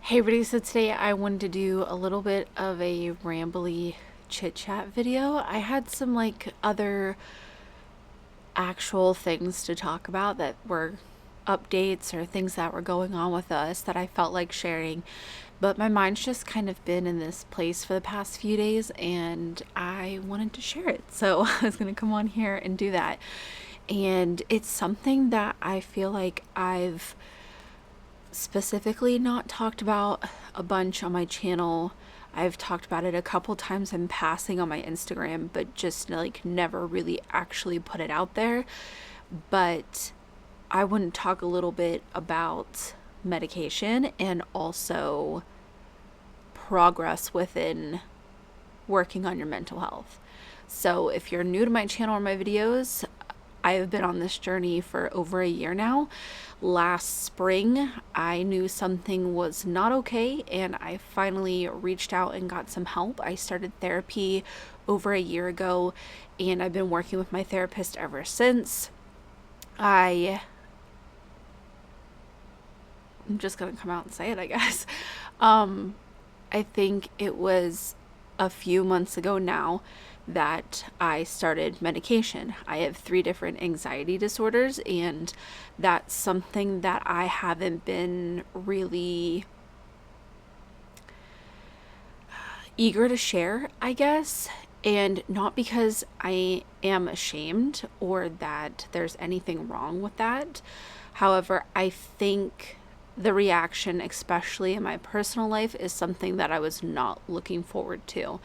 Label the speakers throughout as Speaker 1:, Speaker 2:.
Speaker 1: Hey everybody, so today I wanted to do a little bit of a rambly chit chat video. I had some other actual things to talk about that were updates or things that were going on with us that I felt like sharing, but my mind's just kind of been in this place for the past few days and I wanted to share it. So I was going to come on here and do that. And it's something that I feel like I've specifically not talked about a bunch on my channel. I've talked about it a couple times in passing on my Instagram, but just never really actually put it out there. But I want to talk a little bit about medication and also progress within working on your mental health. So if you're new to my channel or my videos, I have been on this journey for over a year now. Last spring, I knew something was not okay and I finally reached out and got some help. I started therapy over a year ago and I've been working with my therapist ever since. I'm just gonna come out and say it, I guess. I think it was a few months ago now that I started medication. I have 3 different anxiety disorders, and that's something that I haven't been really eager to share, I guess. And not because I am ashamed or that there's anything wrong with that. However, I think the reaction, especially in my personal life, is something that I was not looking forward to.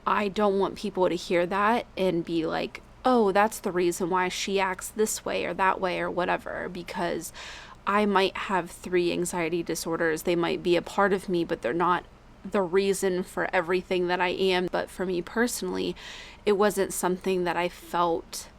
Speaker 1: I don't want people to hear that and be like, oh, that's the reason why she acts this way or that way or whatever, because I might have 3 anxiety disorders. They might be a part of me, but they're not the reason for everything that I am. But for me personally, it wasn't something that I felt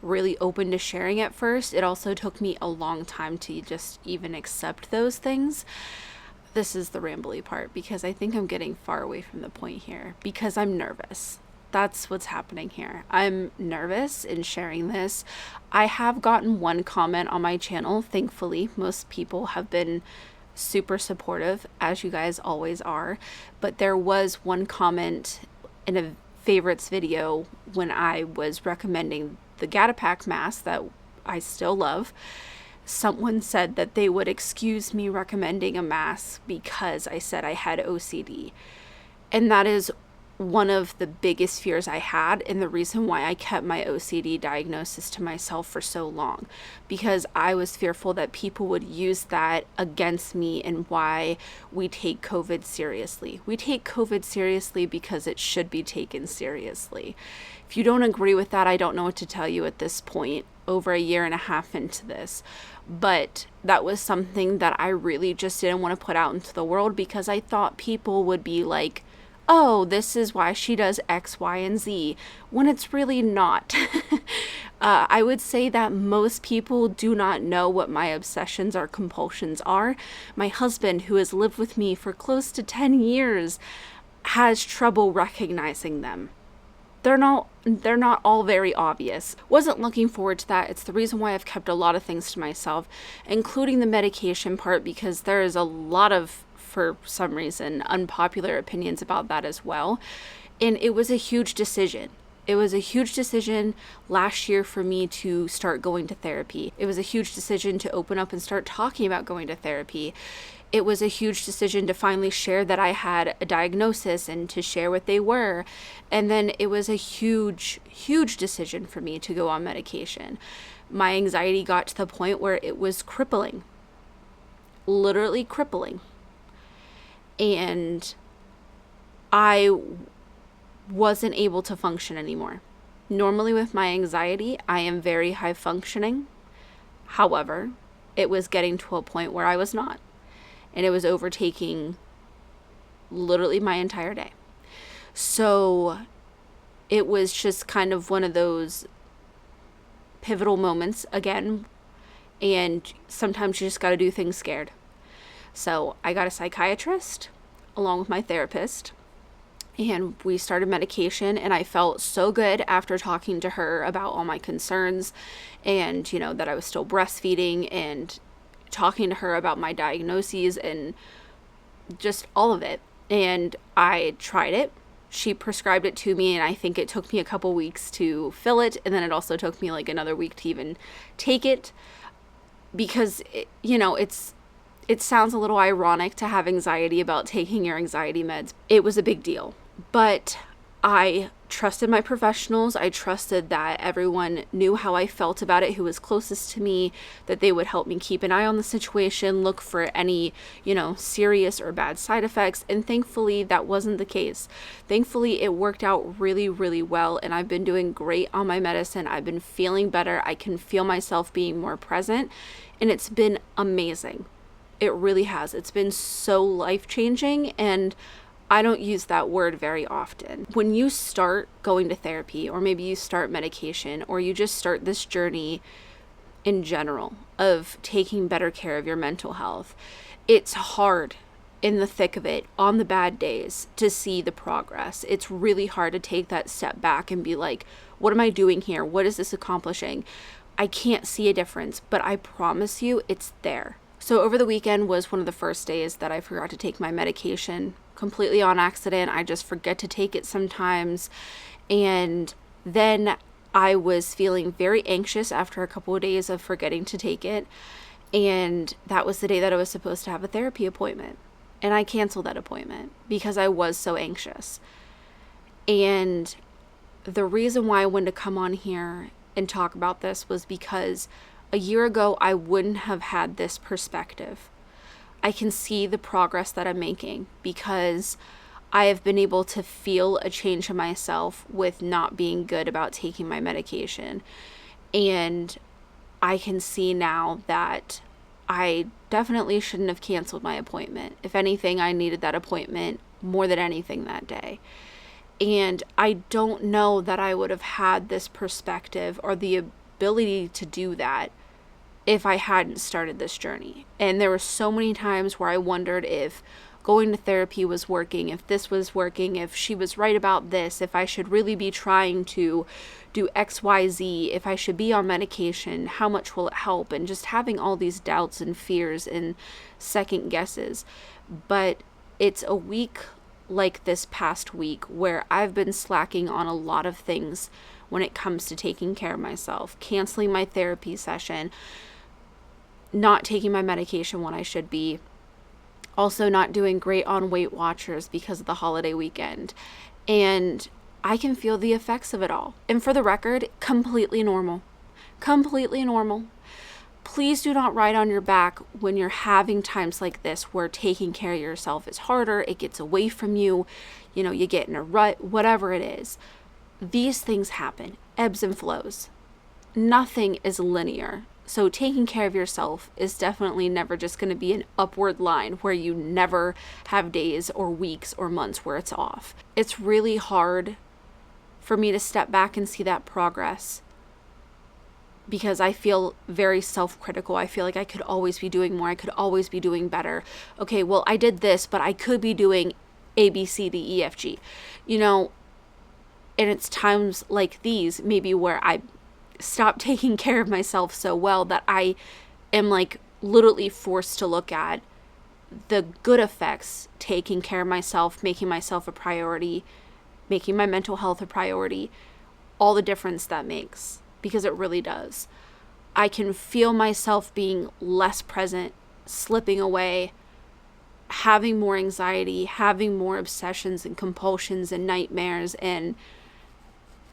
Speaker 1: really open to sharing at first. It also took me a long time to just even accept those things. This is the rambly part because I think I'm getting far away from the point here because I'm nervous. That's what's happening here. I'm nervous in sharing this. I have gotten one comment on my channel. Thankfully, most people have been super supportive, as you guys always are. But there was one comment in a favorites video when I was recommending the Gatapack mask that I still love. Someone said that they would excuse me recommending a mask because I said I had OCD. And that is one of the biggest fears I had and the reason why I kept my OCD diagnosis to myself for so long, because I was fearful that people would use that against me and why we take COVID seriously. We take COVID seriously because it should be taken seriously. If you don't agree with that, I don't know what to tell you at this point, over a year and a half into this. But that was something that I really just didn't want to put out into the world because I thought people would be like, oh, this is why she does X, Y, and Z, when it's really not. I would say that most people do not know what my obsessions or compulsions are. My husband, who has lived with me for close to 10 years, has trouble recognizing them. They're not all very obvious. Wasn't looking forward to that. It's the reason why I've kept a lot of things to myself, including the medication part, because there is a lot of, for some reason, unpopular opinions about that as well. And it was a huge decision. It was a huge decision last year for me to start going to therapy. It was a huge decision to open up and start talking about going to therapy. It was a huge decision to finally share that I had a diagnosis and to share what they were. And then it was a huge, huge decision for me to go on medication. My anxiety got to the point where it was crippling, literally crippling. And I wasn't able to function anymore. Normally with my anxiety, I am very high functioning. However, it was getting to a point where I was not. And it was overtaking literally my entire day. So it was just kind of one of those pivotal moments again. And sometimes you just got to do things scared. So I got a psychiatrist along with my therapist. And we started medication, and I felt so good after talking to her about all my concerns and, that I was still breastfeeding and talking to her about my diagnoses and just all of it. And I tried it. She prescribed it to me, and I think it took me a couple weeks to fill it, and then it also took me like another week to even take it, because it sounds a little ironic to have anxiety about taking your anxiety meds. It was a big deal, but I trusted my professionals. I trusted that everyone knew how I felt about it, who was closest to me, that they would help me keep an eye on the situation, look for any, serious or bad side effects. And thankfully, that wasn't the case. Thankfully, it worked out really, really well. And I've been doing great on my medicine. I've been feeling better. I can feel myself being more present. And it's been amazing. It really has. It's been so life-changing, and I don't use that word very often. When you start going to therapy, or maybe you start medication, or you just start this journey in general of taking better care of your mental health, it's hard in the thick of it, on the bad days, to see the progress. It's really hard to take that step back and be like, what am I doing here? What is this accomplishing? I can't see a difference, but I promise you it's there. So over the weekend was one of the first days that I forgot to take my medication completely on accident. I just forget to take it sometimes. And then I was feeling very anxious after a couple of days of forgetting to take it. And that was the day that I was supposed to have a therapy appointment. And I canceled that appointment because I was so anxious. And the reason why I wanted to come on here and talk about this was because a year ago, I wouldn't have had this perspective. I can see the progress that I'm making because I have been able to feel a change in myself with not being good about taking my medication. And I can see now that I definitely shouldn't have canceled my appointment. If anything, I needed that appointment more than anything that day. And I don't know that I would have had this perspective or the ability to do that if I hadn't started this journey. And there were so many times where I wondered if going to therapy was working, if this was working, if she was right about this, if I should really be trying to do XYZ, if I should be on medication, how much will it help, and just having all these doubts and fears and second guesses. But it's a week like this past week where I've been slacking on a lot of things when it comes to taking care of myself, canceling my therapy session, not taking my medication when I should be, also not doing great on Weight Watchers because of the holiday weekend. And I can feel the effects of it all. And for the record, completely normal. Completely normal. Please do not ride on your back when you're having times like this where taking care of yourself is harder, it gets away from you, you get in a rut, whatever it is. These things happen, ebbs and flows. Nothing is linear. So taking care of yourself is definitely never just going to be an upward line where you never have days or weeks or months where it's off. It's really hard for me to step back and see that progress because I feel very self-critical. I feel like I could always be doing more. I could always be doing better. Okay, well, I did this, but I could be doing A, B, C, D, E, F, G. And it's times like these maybe where I stop taking care of myself so well that I am like literally forced to look at the good effects taking care of myself, making myself a priority, making my mental health a priority, all the difference that makes, because it really does. I can feel myself being less present, slipping away, having more anxiety, having more obsessions and compulsions and nightmares and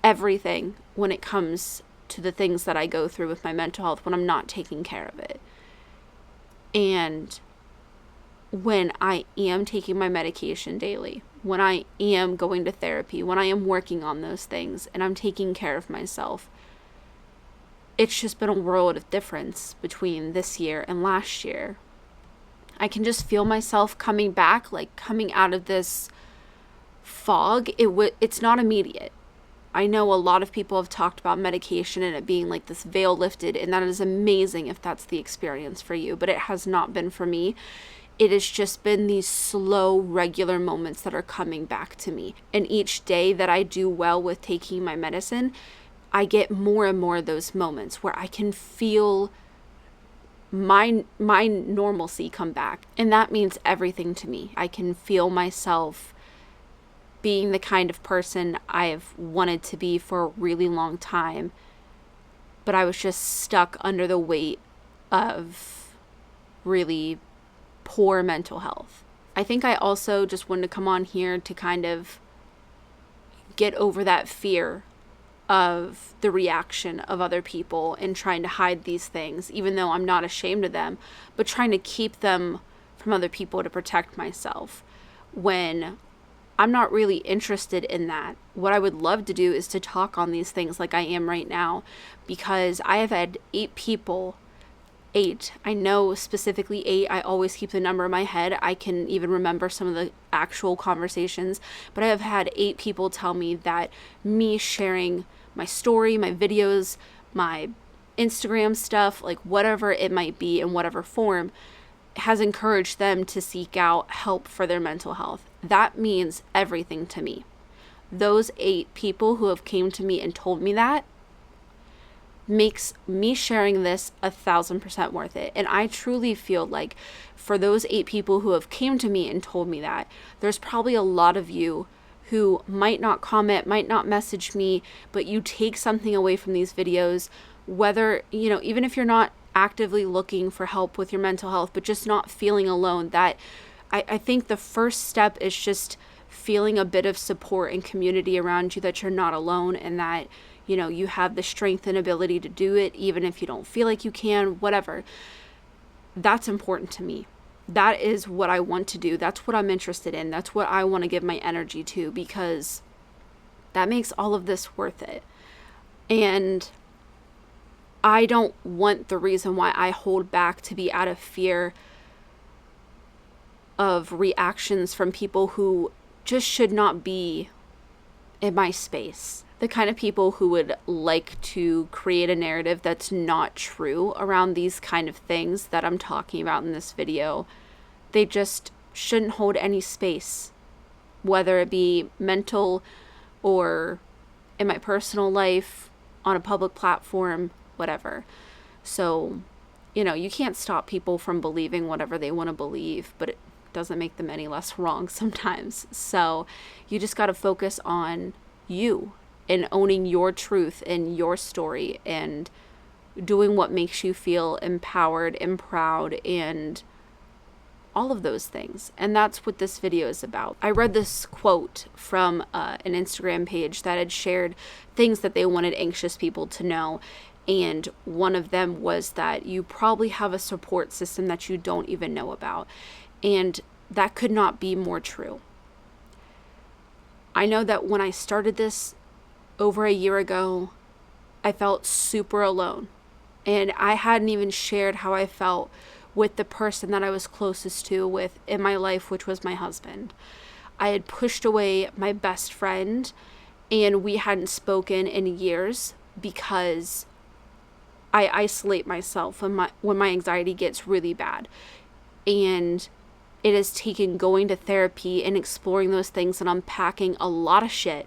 Speaker 1: everything when it comes to the things that I go through with my mental health when I'm not taking care of it. And when I am taking my medication daily, when I am going to therapy, when I am working on those things and I'm taking care of myself, it's just been a world of difference between this year and last year. I can just feel myself coming back, like coming out of this fog. It's not immediate. I know a lot of people have talked about medication and it being like this veil lifted, and that is amazing if that's the experience for you, but it has not been for me. It has just been these slow, regular moments that are coming back to me. And each day that I do well with taking my medicine, I get more and more of those moments where I can feel my normalcy come back. And that means everything to me. I can feel myself being the kind of person I've wanted to be for a really long time, but I was just stuck under the weight of really poor mental health. I think I also just wanted to come on here to kind of get over that fear of the reaction of other people and trying to hide these things, even though I'm not ashamed of them, but trying to keep them from other people to protect myself when I'm not really interested in that. What I would love to do is to talk on these things like I am right now, because I have had 8 people, I know specifically 8, I always keep the number in my head. I can even remember some of the actual conversations, but I have had 8 people tell me that me sharing my story, my videos, my Instagram stuff, like whatever it might be in whatever form, has encouraged them to seek out help for their mental health. That means everything to me. Those 8 people who have came to me and told me that makes me sharing this 1,000% worth it. And I truly feel like for those 8 people who have came to me and told me that, there's probably a lot of you who might not comment, might not message me, but you take something away from these videos, whether, even if you're not actively looking for help with your mental health, but just not feeling alone. That I think the first step is just feeling a bit of support and community around you, that you're not alone, and that you have the strength and ability to do it, even if you don't feel like you can, whatever. That's important to me. That is what I want to do. That's what I'm interested in. That's what I want to give my energy to, because that makes all of this worth it. And I don't want the reason why I hold back to be out of fear of reactions from people who just should not be in my space. The kind of people who would like to create a narrative that's not true around these kind of things that I'm talking about in this video. They just shouldn't hold any space, whether it be mental or in my personal life, on a public platform, whatever. So, you can't stop people from believing whatever they want to believe, but it doesn't make them any less wrong sometimes. So you just got to focus on you and owning your truth and your story and doing what makes you feel empowered and proud and all of those things. And that's what this video is about. I read this quote from an Instagram page that had shared things that they wanted anxious people to know. And one of them was that you probably have a support system that you don't even know about. And that could not be more true. I know that when I started this over a year ago, I felt super alone. And I hadn't even shared how I felt with the person that I was closest to with in my life, which was my husband. I had pushed away my best friend, and we hadn't spoken in years because I isolate myself when my anxiety gets really bad. And it has taken going to therapy and exploring those things and unpacking a lot of shit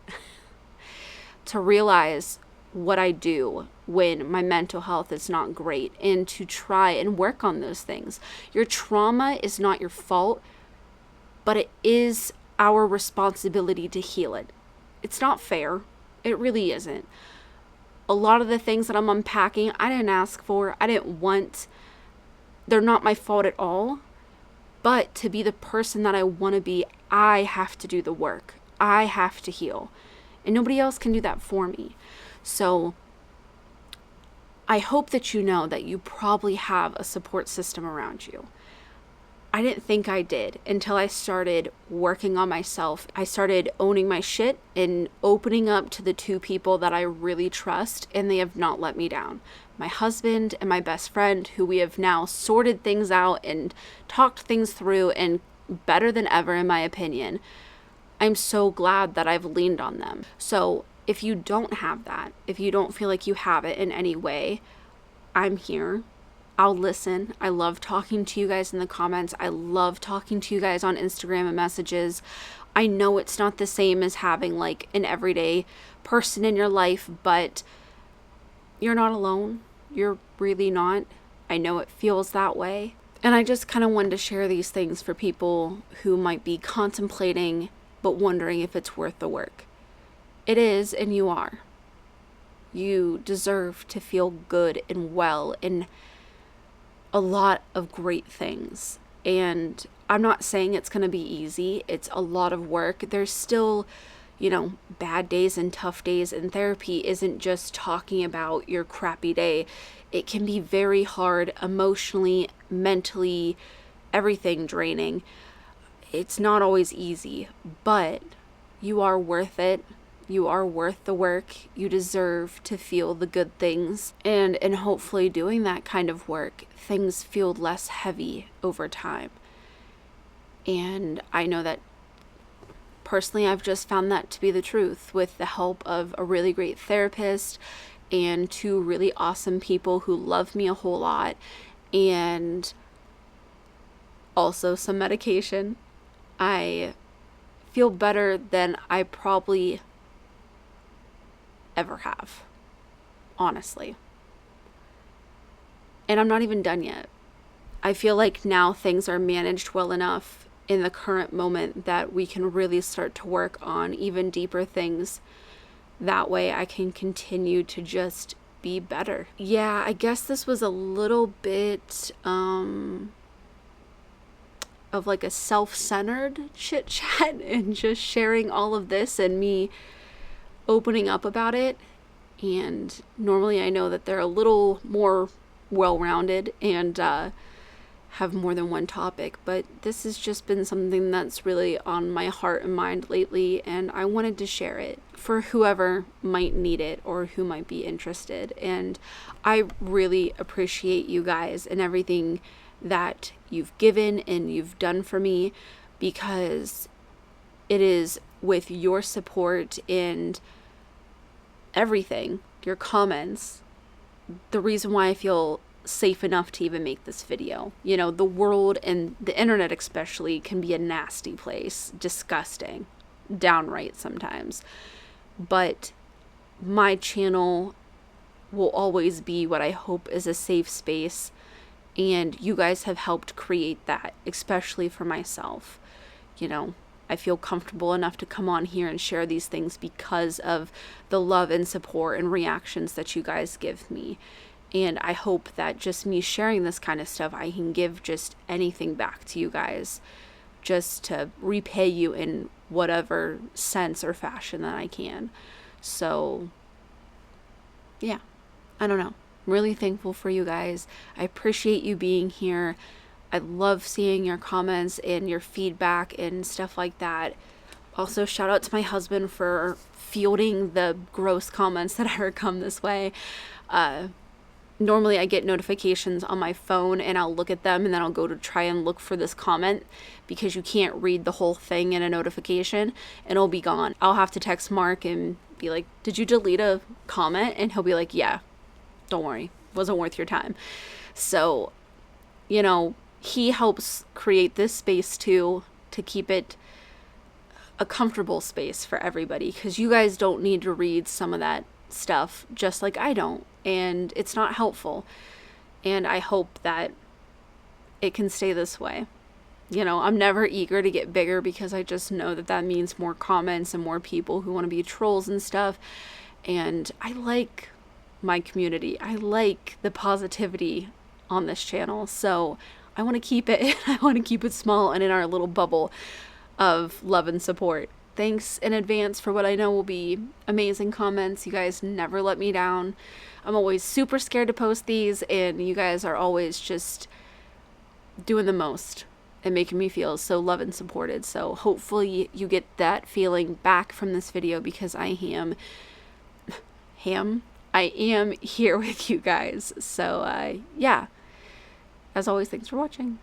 Speaker 1: to realize what I do when my mental health is not great, and to try and work on those things. Your trauma is not your fault, but it is our responsibility to heal it. It's not fair. It really isn't. A lot of the things that I'm unpacking, I didn't ask for, I didn't want. They're not my fault at all. But to be the person that I want to be, I have to do the work. I have to heal. And nobody else can do that for me. So I hope that you know that you probably have a support system around you. I didn't think I did until I started working on myself. I started owning my shit and opening up to the 2 people that I really trust, and they have not let me down. My husband and my best friend, who we have now sorted things out and talked things through, and better than ever in my opinion. I'm so glad that I've leaned on them. So if you don't have that, if you don't feel like you have it in any way, I'm here. I'll listen. I love talking to you guys in the comments. I love talking to you guys on Instagram and messages. I know it's not the same as having like an everyday person in your life, but you're not alone. You're really not. I know it feels that way. And I just kind of wanted to share these things for people who might be contemplating but wondering if it's worth the work. It is, and you are. You deserve to feel good and well and a lot of great things. And I'm not saying it's going to be easy. It's a lot of work. There's still, bad days and tough days, and therapy isn't just talking about your crappy day. It can be very hard emotionally, mentally, everything draining. It's not always easy, but you are worth it. You are worth the work. You deserve to feel the good things. And hopefully doing that kind of work, things feel less heavy over time. And I know that personally, I've just found that to be the truth with the help of a really great therapist and 2 really awesome people who love me a whole lot, and also some medication. I feel better than I probably ever have, honestly. And I'm not even done yet. I feel like now things are managed well enough in the current moment that we can really start to work on even deeper things. That way I can continue to just be better. Yeah, I guess this was a little bit of like a self-centered chit chat and just sharing all of this and me opening up about it. And normally I know that they're a little more well-rounded and have more than one topic, but this has just been something that's really on my heart and mind lately, and I wanted to share it for whoever might need it or who might be interested. And I really appreciate you guys and everything that you've given and you've done for me, because it is with your support and everything, your comments, the reason why I feel safe enough to even make this video. The world and the internet especially can be a nasty place, disgusting, downright sometimes. But my channel will always be what I hope is a safe space, and you guys have helped create that, especially for myself. I feel comfortable enough to come on here and share these things because of the love and support and reactions that you guys give me. And I hope that just me sharing this kind of stuff, I can give just anything back to you guys, just to repay you in whatever sense or fashion that I can. So, yeah, I don't know. I'm really thankful for you guys. I appreciate you being here. I love seeing your comments and your feedback and stuff like that. Also, shout out to my husband for fielding the gross comments that ever come this way. Normally I get notifications on my phone and I'll look at them and then I'll go to try and look for this comment, because you can't read the whole thing in a notification and it'll be gone. I'll have to text Mark and be like, did you delete a comment? And he'll be like, yeah, don't worry, wasn't worth your time. So, he helps create this space too, to keep it a comfortable space for everybody, because you guys don't need to read some of that stuff just like I don't, and it's not helpful. And I hope that it can stay this way. I'm never eager to get bigger, because I just know that means more comments and more people who want to be trolls and stuff. And I like my community. I like the positivity on this channel. So I want to keep it. I want to keep it small and in our little bubble of love and support. Thanks in advance for what I know will be amazing comments. You guys never let me down. I'm always super scared to post these, and you guys are always just doing the most and making me feel so loved and supported. So hopefully you get that feeling back from this video, because I am here with you guys. So yeah, as always, thanks for watching.